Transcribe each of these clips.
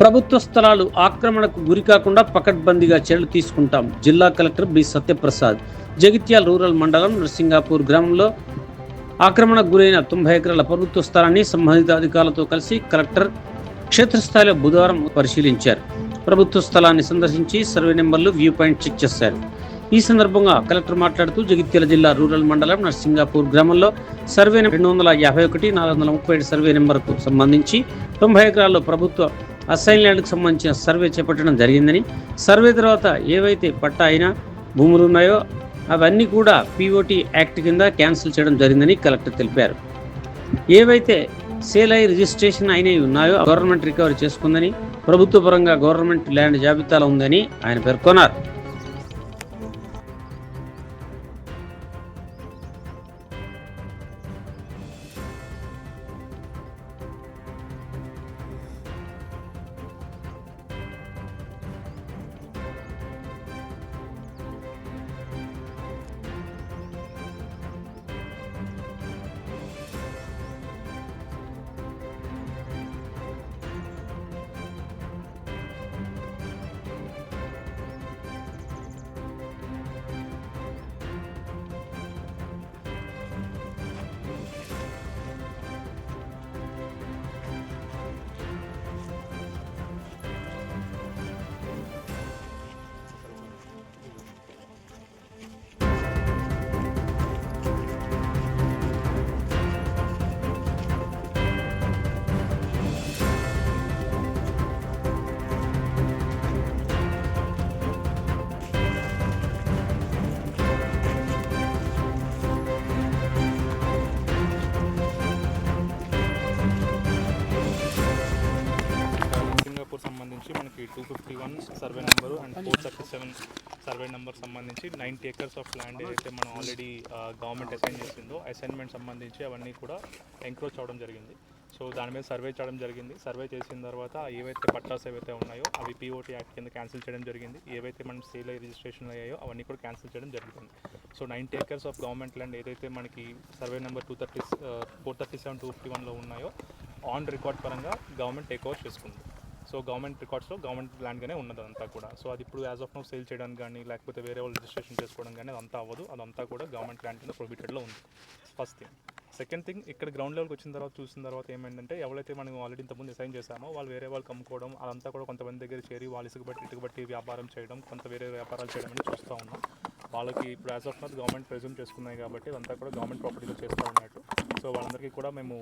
ప్రభుత్వ స్థలాలు ఆక్రమణకు గురికాకుండా పకడ్బందీగా చర్యలు తీసుకుంటాం. జిల్లా collector B Satyaprasad. Jagtial rural mandal Narsingapur గ్రామంలో ఆక్రమణకు గురైన 90 ఎకరాల ప్రభుత్వ స్థలాన్ని సంబంధిత అధికారులతో కలిసి కలెక్టర్ క్షేత్రస్థాయిలో బుధవారం పరిశీలించారు. ప్రభుత్వ స్థలాన్ని సందర్శించి సర్వే నెంబర్లు, వ్యూ పాయింట్ చెక్ చేశారు. ఈ సందర్భంగా కలెక్టర్ మాట్లాడుతూ జగిత్యాల జిల్లా రూరల్ మండలం నర్సింగాపూర్ గ్రామంలో సర్వే 251, 437 సర్వే నెంబర్కు సంబంధించి 90 ఎకరాల్లో ప్రభుత్వ అసైన్ ల్యాండ్కు సంబంధించిన సర్వే చేపట్టడం జరిగిందని, సర్వే తర్వాత ఏవైతే పట్టా అయినా భూములు ఉన్నాయో అవన్నీ కూడా పిఓటి యాక్ట్ కింద క్యాన్సిల్ చేయడం జరిగిందని కలెక్టర్ తెలిపారు. ఏవైతే సేల్ అయి రిజిస్ట్రేషన్ అయినవి ఉన్నాయో గవర్నమెంట్ రికవరీ చేసుకుందని, ప్రభుత్వ పరంగా గవర్నమెంట్ ల్యాండ్ జాబితాలో ఉందని ఆయన పేర్కొన్నారు. సంబంధించి మనకి 251 survey number and 437 survey number సంబంధించి 90 ఎకర్స్ ఆఫ్ ల్యాండ్ ఏదైతే మనం ఆల్రెడీ గవర్నమెంట్ అసైన్ చేసిందో అసైన్మెంట్ సంబంధించి అవన్నీ కూడా ఎంక్రోచ్ అవడం జరిగింది. సో దాని మీద సర్వే చేయడం జరిగింది. సర్వే చేసిన తర్వాత ఏవైతే పట్టాస్ ఏవైతే ఉన్నాయో అవి పిఓటి యాక్ట్ కింద క్యాన్సిల్ చేయడం జరిగింది. ఏవైతే మనం సేల్ అయ్యి రిజిస్ట్రేషన్ అయ్యాయో అవన్నీ కూడా క్యాన్సిల్ చేయడం జరుగుతుంది. So 90 acres of government land ఏదైతే మనకి సర్వే నెంబర్ 437, 251లో ఉన్నాయో ఆన్ రికార్డ్ పరంగా గవర్నమెంట్ టేక్ ఓవర్ చేసుకుంది. సో గవర్నమెంట్ రికార్డ్స్లో గవర్నమెంట్ ల్యాండ్గానే ఉన్నది అదంతా కూడా. సో అది ఇప్పుడు యాజ్ ఆఫ్ నౌ సేల్ చేయడానికి కానీ లేకపోతే వేరే వాళ్ళు రిజిస్ట్రేషన్ చేసుకోవడం కానీ అదంతా అవ్వదు. అదంతా కూడా గవర్నమెంట్ ల్యాండ్ కింద ప్రొహిబిటెడ్లో ఉంది. First thing. సెకండ్ థింగ్, ఇక్కడ గ్రౌండ్ లెవెల్కి వచ్చిన తర్వాత చూసిన తర్వాత ఏమైందంటే ఎవరైతే మనం ఆల్రెడీ ఇంతకుముందు అసైన్ చేశామో వాళ్ళు వేరే వాళ్ళకి అమ్ముకోవడం అదంతా కూడా కొంతమంది దగ్గర చేరి వాళ్ళు ఇటుకబట్టి వ్యాపారం చేయడం, కొంత వేరే వ్యాపారాలు చేయడం అని చూస్తూ ఉన్నాం. వాళ్ళకి ఇప్పుడు as of now government presume చేసుకున్నాయి కాబట్టి అదంతా కూడా గవర్నమెంట్ ప్రాపర్టీలో చేస్తూ ఉన్నట్టు. సో వాళ్ళందరికీ కూడా మేము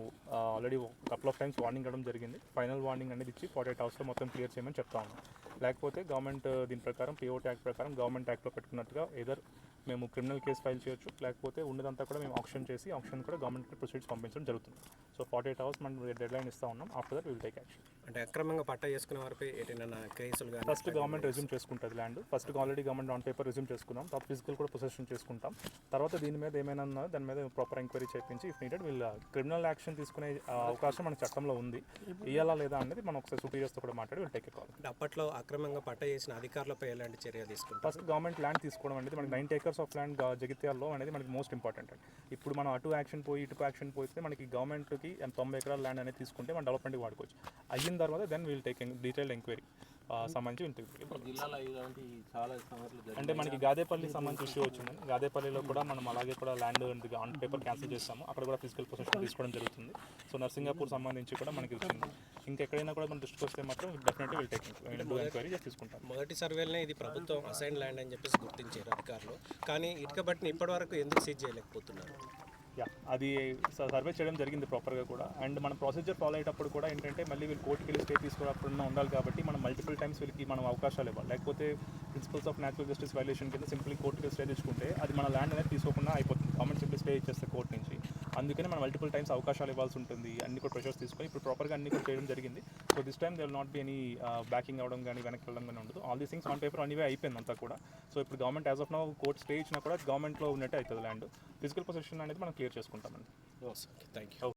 already couple of times warning ఇవ్వడం జరిగింది. ఫైనల్ వార్నింగ్ అనేది ఇచ్చి 48 అవర్స్లో మొత్తం క్లియర్ చేయమని చెప్తా ఉన్నాం. లేకపోతే గవర్నమెంట్ దీని ప్రకారం పిఓటి యాక్ట్ ప్రకారం గవర్నమెంట్ యాక్ట్లో పెట్టుకున్నట్టుగా ఏదర్ మేము క్రిమినల్ కేసు ఫైల్ చేయొచ్చు, లేకపోతే ఉన్నదంతా కూడా మేము ఆప్షన్ చేసి ఆప్షన్ కూడా గవర్నమెంట్ ప్రొసీడ్స్ పంపించడం జరుగుతుంది. సో 48 అవర్స్ మనం డెడ్ లైన్ ఇస్తూ ఉన్నాం. After that will take action. అంటే అక్రమంగా పట్టా చేసుకునే వారిపై ఏదైనా కేసులు కానీ ఫస్ట్ గవర్నమెంట్ రెజ్యూమ్ చేసుకుంటుంది land. First already government on paper resume చేసుకున్నాం. తర్వాత ఫిజికల్ కూడా పొసెషన్ చేసుకుంటాం. తర్వాత దీని మీద ఏమైనా ఉన్నా దాని మీద ప్రాపర్ ఎంక్వైరీ చేయించి ఇఫ్ నీడెడ్ వీళ్ళ క్రిమినల్ యాక్షన్ తీసుకునే అవకాశం మన చట్టంలో ఉంది. ఇయ్యాలా లేదా అనేది మనం ఒకసారి సుపీరియర్స్తో కూడా మాట్లాడి వీళ్ళు టేక్ కావాలి. అంటే అప్పట్లో అక్రమంగా పట్టా చేసిన అధికారులపై ఎలాంటి చర్య తీసుకుంటాం? ఫస్ట్ గవర్నమెంట్ ల్యాండ్ తీసుకోవడం అనేది మనకి 90 ఎకర్స్ ఆఫ్ ల్యాండ్ జగిత్యాల్లో అనేది మనకి మోస్ట్ ఇంపార్టెంట్ అండి. ఇప్పుడు మనం అటు యాక్షన్ పోయి ఇటు యాక్షన్ పోతే మనకి గవర్నమెంట్కి 90 ఎకరాల ల్యాండ్ అనేది తీసుకుంటే మనం డెవలప్మెంట్కి వాడుకోవచ్చు. అయిన తర్వాత then we'll take detailed enquiry సంబంధించి అంటే మనకి గాదేపల్లి సంబంధించి ఇష్యూ వచ్చింది. గాదేపల్లిలో కూడా మనం అలాగే కూడా ల్యాండ్ ఆన్ పేపర్ క్యాన్సిల్ చేస్తాము. అక్కడ కూడా ఫిజికల్ పొజిషన్ తీసుకోవడం జరుగుతుంది. సో నర్సింగాపూర్ సంబంధించి కూడా మనకి వచ్చింది. ఇంకెక్కడైనా కూడా మన దృష్టికి వస్తే మాత్రం డెఫినెట్లీ విల్ టేక్ ఎంక్వైరీ తీసుకుంటాం. మొదటి సర్వేలనే ఇది ప్రభుత్వం అసైన్ ల్యాండ్ అని చెప్పేసి గుర్తించారు అధికారులు. కానీ ఇటుక బట్టిని ఇప్పటివరకు ఎందుకు సీజ్ చేయలేకపోతున్నారు? అది సర్వే చేయడం జరిగింది ప్రాపర్గా కూడా. అండ్ మన ప్రొసీజర్ ఫాలో అయ్యేటప్పుడు కూడా ఏంటంటే మళ్ళీ వీళ్ళు కోర్టుకి వెళ్ళి స్టే తీసుకురాకుండా ఉండాలి కాబట్టి మనం మల్టిపుల్ టైమ్స్ వీళ్ళకి మనం అవకాశాలు ఇవ్వాలి. లేకపోతే principles of natural justice violation కింద సింప్లీ కోర్టుకి స్టే తెచ్చుకుంటే అది మన ల్యాండ్ అనేది తీసుకోకుండా అయిపోతుంది. గవర్నమెంట్ సింప్లీ స్టే ఇచ్చేస్తే కోర్టు నుంచి. అందుకని మనం మల్టిపుల్ టైమ్స్ అవకాశాలు ఇవ్వాల్సి ఉంటుంది. అన్ని కూడా ప్రెషర్స్ తీసుకొని ఇప్పుడు ప్రాపర్గా అన్ని కూడా చేయడం జరిగింది. So this time they will not be any backing అవ్వడం కానీ వెనక్కి వెళ్ళడం కానీ ఉండదు. All these things on paper అనివే అయిపోయింది అంతా కూడా. సో ఇప్పుడు government as of now court stay ఇచ్చినా కూడా గవర్నమెంట్లో ఉన్నట్టే అవుతుంది ల్యాండ్. ఫిజికల్ పొజిషన్ అనేది మనం క్లియర్ చేసుకుంటామండి. Thank you.